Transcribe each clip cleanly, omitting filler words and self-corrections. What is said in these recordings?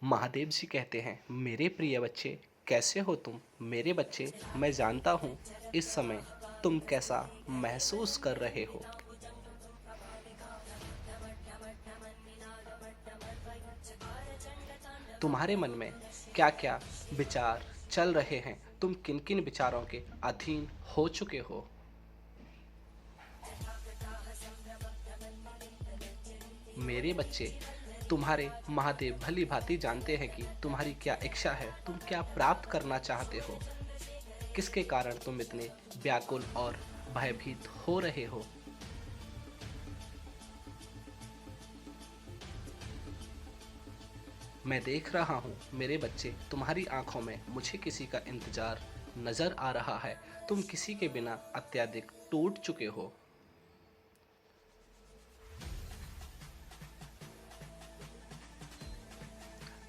महादेव जी कहते हैं, मेरे प्रिय बच्चे, कैसे हो तुम? मेरे बच्चे, मैं जानता हूँ इस समय तुम कैसा महसूस कर रहे हो। तुम्हारे मन में क्या क्या विचार चल रहे हैं, तुम किन किन विचारों के अधीन हो चुके हो। मेरे बच्चे, तुम्हारे महादेव भली भांति जानते हैं कि तुम्हारी क्या इच्छा है, तुम क्या प्राप्त करना चाहते हो, किसके कारण तुम इतने व्याकुल और भयभीत हो रहे हो। मैं देख रहा हूँ मेरे बच्चे, तुम्हारी आंखों में मुझे किसी का इंतजार नजर आ रहा है। तुम किसी के बिना अत्यधिक टूट चुके हो।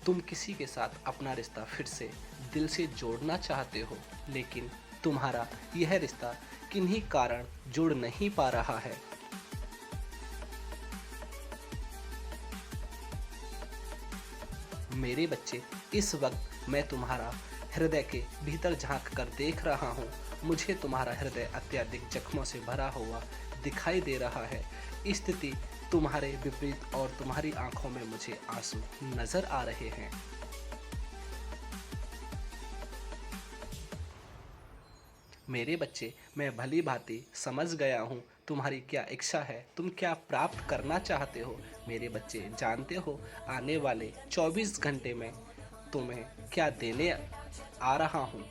तुम किसी के साथ अपना रिश्ता फिर से दिल से जोड़ना चाहते हो, लेकिन तुम्हारा यह रिश्ता किन्हीं कारण जुड़ नहीं पा रहा है। मेरे बच्चे, इस वक्त मैं तुम्हारा हृदय के भीतर झांक कर देख रहा हूँ। मुझे तुम्हारा हृदय अत्यधिक जख्मों से भरा हुआ दिखाई दे रहा है। स्थिति तुम्हारे विपरीत और तुम्हारी आंखों में मुझे आंसू नजर आ रहे हैं। मेरे बच्चे, मैं भली भांति समझ गया हूँ तुम्हारी क्या इच्छा है, तुम क्या प्राप्त करना चाहते हो। मेरे बच्चे, जानते हो आने वाले 24 घंटे में तुम्हें क्या देने आ रहा हूँ।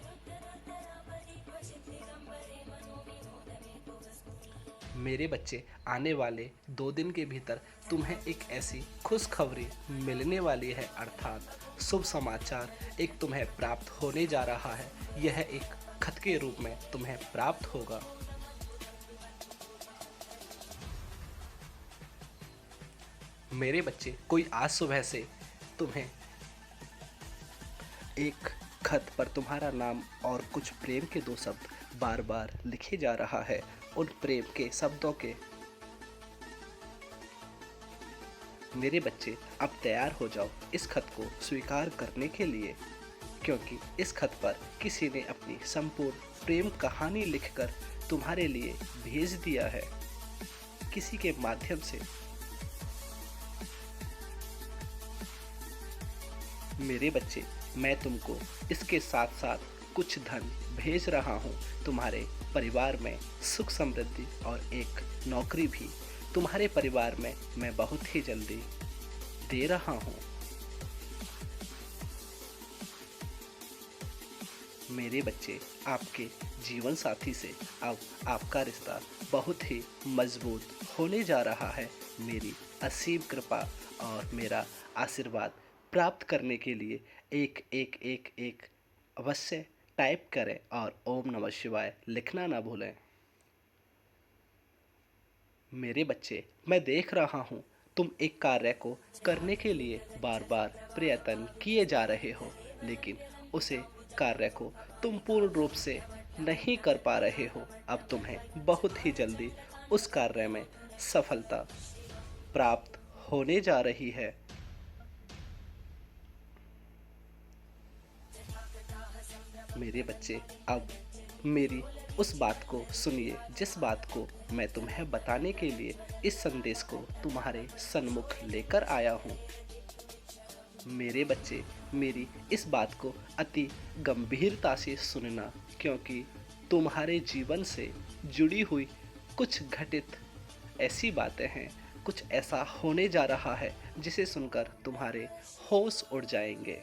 मेरे बच्चे, आने वाले 2 दिन के भीतर तुम्हें एक ऐसी खुशखबरी मिलने वाली है, अर्थात शुभ समाचार एक तुम्हें प्राप्त होने जा रहा है। यह एक खत के रूप में तुम्हें प्राप्त होगा। मेरे बच्चे, कोई आज सुबह से तुम्हें एक खत पर तुम्हारा नाम और कुछ प्रेम के 2 शब्द बार बार लिखे जा रहा है। उन प्रेम के शब्दों के मेरे बच्चे, अब तैयार हो जाओ इस खत को स्वीकार करने के लिए, क्योंकि इस खत पर किसी ने अपनी संपूर्ण प्रेम कहानी लिखकर तुम्हारे लिए भेज दिया है। किसी के माध्यम से। मेरे बच्चे, मैं तुमको इसके साथ साथ कुछ धन भेज रहा हूँ। तुम्हारे परिवार में सुख समृद्धि और एक नौकरी भी तुम्हारे परिवार में मैं बहुत ही जल्दी दे रहा हूँ। मेरे बच्चे, आपके जीवन साथी से अब आपका रिश्ता बहुत ही मजबूत होने जा रहा है। मेरी असीम कृपा और मेरा आशीर्वाद प्राप्त करने के लिए एक एक एक एक अवश्य टाइप करें और ओम नमः शिवाय लिखना ना भूलें। मेरे बच्चे, मैं देख रहा हूँ तुम एक कार्य को करने के लिए बार बार प्रयत्न किए जा रहे हो, लेकिन उसे कार्य को तुम पूर्ण रूप से नहीं कर पा रहे हो। अब तुम्हें बहुत ही जल्दी उस कार्य में सफलता प्राप्त होने जा रही है। मेरे बच्चे, अब मेरी उस बात को सुनिए जिस बात को मैं तुम्हें बताने के लिए इस संदेश को तुम्हारे सन्मुख लेकर आया हूँ। मेरे बच्चे, मेरी इस बात को अति गंभीरता से सुनना, क्योंकि तुम्हारे जीवन से जुड़ी हुई कुछ घटित ऐसी बातें हैं, कुछ ऐसा होने जा रहा है जिसे सुनकर तुम्हारे होश उड़ जाएंगे।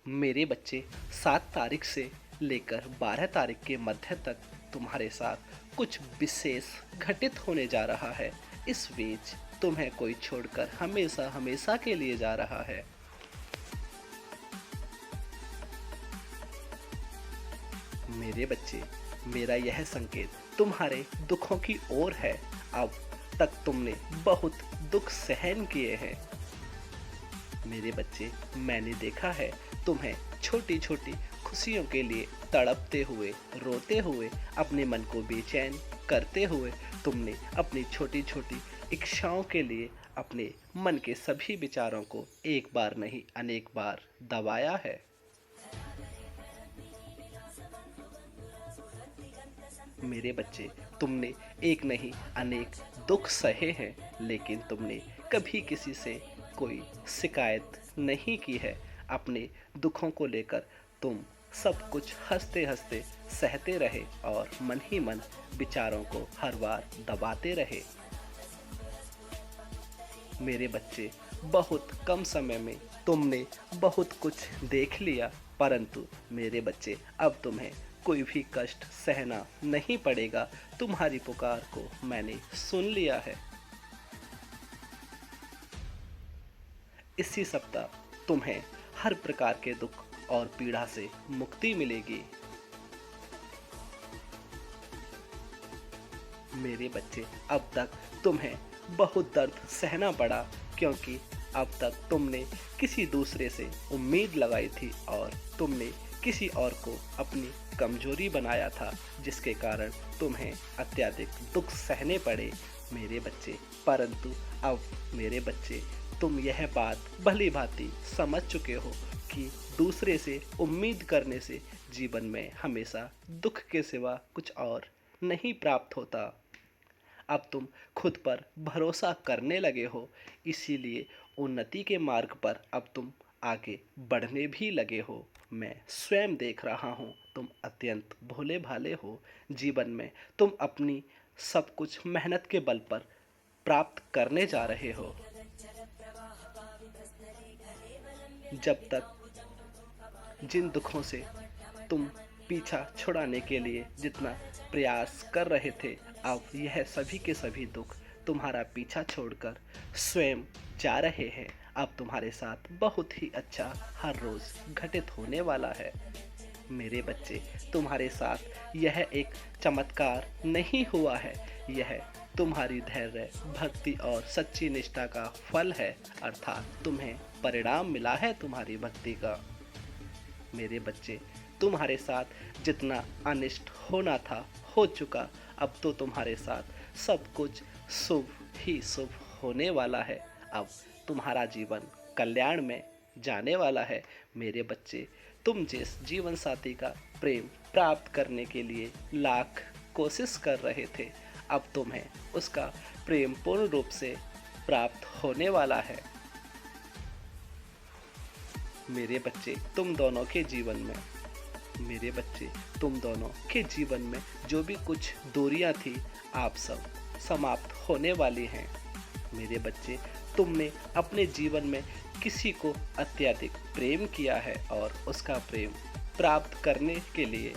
मेरे बच्चे, 7 तारीख से लेकर 12 तारीख के मध्य तक तुम्हारे साथ कुछ विशेष घटित होने जा रहा है। इस बीच तुम्हें कोई छोड़कर हमेशा हमेशा के लिए जा रहा है। मेरे बच्चे, मेरा यह संकेत तुम्हारे दुखों की ओर है। अब तक तुमने बहुत दुख सहन किए हैं। मेरे बच्चे, मैंने देखा है तुम्हें छोटी छोटी खुशियों के लिए तड़पते हुए, रोते हुए, अपने मन को बेचैन करते हुए। तुमने अपनी छोटी छोटी इच्छाओं के लिए अपने मन के सभी विचारों को एक बार नहीं अनेक बार दबाया है। मेरे बच्चे, तुमने एक नहीं अनेक दुख सहे हैं, लेकिन तुमने कभी किसी से कोई शिकायत नहीं की है। अपने दुखों को लेकर तुम सब कुछ हंसते हंसते सहते रहे और मन ही मन विचारों को हर बार दबाते रहे। मेरे बच्चे, बहुत कम समय में तुमने बहुत कुछ देख लिया, परंतु मेरे बच्चे, अब तुम्हें कोई भी कष्ट सहना नहीं पड़ेगा। तुम्हारी पुकार को मैंने सुन लिया है। इसी सप्ताह तुम्हें हर प्रकार के दुख और पीड़ा से मुक्ति मिलेगी। मेरे बच्चे, अब तक तुम्हें बहुत दर्द सहना पड़ा, क्योंकि अब तक तुमने किसी दूसरे से उम्मीद लगाई थी और तुमने किसी और को अपनी कमजोरी बनाया था, जिसके कारण तुम्हें अत्यधिक दुख सहने पड़े मेरे बच्चे। परंतु अब मेरे बच्चे, तुम यह बात भली भांति समझ चुके हो कि दूसरे से उम्मीद करने से जीवन में हमेशा दुख के सिवा कुछ और नहीं प्राप्त होता। अब तुम खुद पर भरोसा करने लगे हो, इसीलिए उन्नति के मार्ग पर अब तुम आगे बढ़ने भी लगे हो। मैं स्वयं देख रहा हूँ, तुम अत्यंत भोले भाले हो। जीवन में तुम अपनी सब कुछ मेहनत के बल पर प्राप्त करने जा रहे हो। जब तक जिन दुखों से तुम पीछा छुड़ाने के लिए जितना प्रयास कर रहे थे, अब यह सभी के सभी दुख तुम्हारा पीछा छोड़कर स्वयं जा रहे हैं। अब तुम्हारे साथ बहुत ही अच्छा हर रोज़ घटित होने वाला है। मेरे बच्चे, तुम्हारे साथ यह एक चमत्कार नहीं हुआ है, यह तुम्हारी धैर्य, भक्ति और सच्ची निष्ठा का फल है, अर्थात तुम्हें परिणाम मिला है तुम्हारी भक्ति का। मेरे बच्चे, तुम्हारे साथ जितना अनिष्ट होना था हो चुका, अब तो तुम्हारे साथ सब कुछ शुभ ही शुभ होने वाला है। अब तुम्हारा जीवन कल्याण में जाने वाला है। मेरे बच्चे, तुम जिस जीवन साथी का प्रेम प्राप्त करने के लिए लाख कोशिश कर रहे थे, अब तुम्हें उसका प्रेम पूर्ण रूप से प्राप्त होने वाला है। मेरे बच्चे, तुम दोनों के जीवन में मेरे बच्चे, तुम दोनों के जीवन में जो भी कुछ दूरियां थी, आप सब समाप्त होने वाली हैं। मेरे बच्चे, तुमने अपने जीवन में किसी को अत्यधिक प्रेम किया है और उसका प्रेम प्राप्त करने के लिए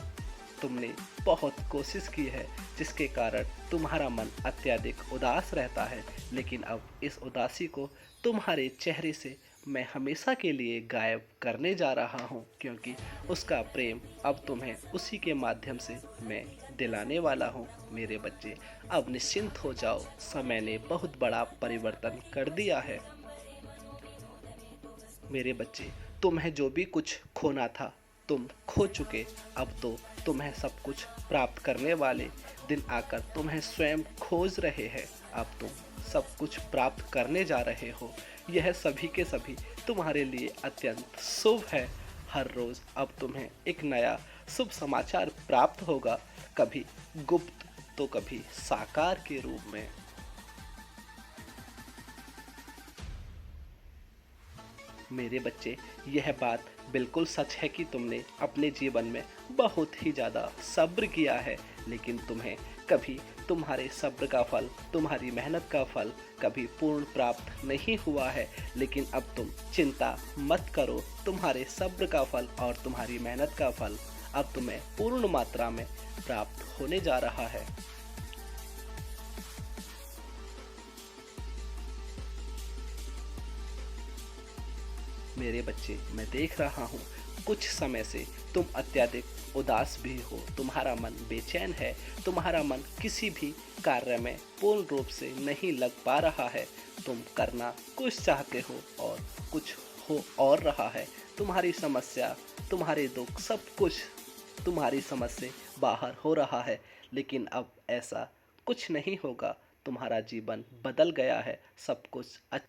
तुमने बहुत कोशिश की है, जिसके कारण तुम्हारा मन अत्यधिक उदास रहता है। लेकिन अब इस उदासी को तुम्हारे चेहरे से मैं हमेशा के लिए गायब करने जा रहा हूँ, क्योंकि उसका प्रेम अब तुम्हें उसी के माध्यम से मैं दिलाने वाला हूँ। मेरे बच्चे, अब निश्चिंत हो जाओ, समय ने बहुत बड़ा परिवर्तन कर दिया है। मेरे बच्चे, तुम्हें जो भी कुछ खोना था तुम खो चुके, अब तो तुम्हें सब कुछ प्राप्त करने वाले दिन आकर तुम्हें स्वयं खोज रहे हैं। अब तुम सब कुछ प्राप्त करने जा रहे हो। यह सभी के सभी तुम्हारे लिए अत्यंत शुभ है। हर रोज़ अब तुम्हें एक नया शुभ समाचार प्राप्त होगा, कभी गुप्त तो कभी साकार के रूप में। मेरे बच्चे, यह बात बिल्कुल सच है कि तुमने अपने जीवन में बहुत ही ज़्यादा सब्र किया है, लेकिन तुम्हें कभी तुम्हारे सब्र का फल, तुम्हारी मेहनत का फल कभी पूर्ण प्राप्त नहीं हुआ है। लेकिन अब तुम चिंता मत करो, तुम्हारे सब्र का फल और तुम्हारी मेहनत का फल अब तुम्हें पूर्ण मात्रा में प्राप्त होने जा रहा है। मेरे बच्चे, मैं देख रहा हूँ कुछ समय से तुम अत्यधिक उदास भी हो, तुम्हारा मन बेचैन है, तुम्हारा मन किसी भी कार्य में पूर्ण रूप से नहीं लग पा रहा है। तुम करना कुछ चाहते हो और कुछ हो और रहा है। तुम्हारी समस्या, तुम्हारे दुख, सब कुछ तुम्हारी समझ से बाहर हो रहा है, लेकिन अब ऐसा कुछ नहीं होगा। तुम्हारा जीवन बदल गया है, सब कुछ अच्छा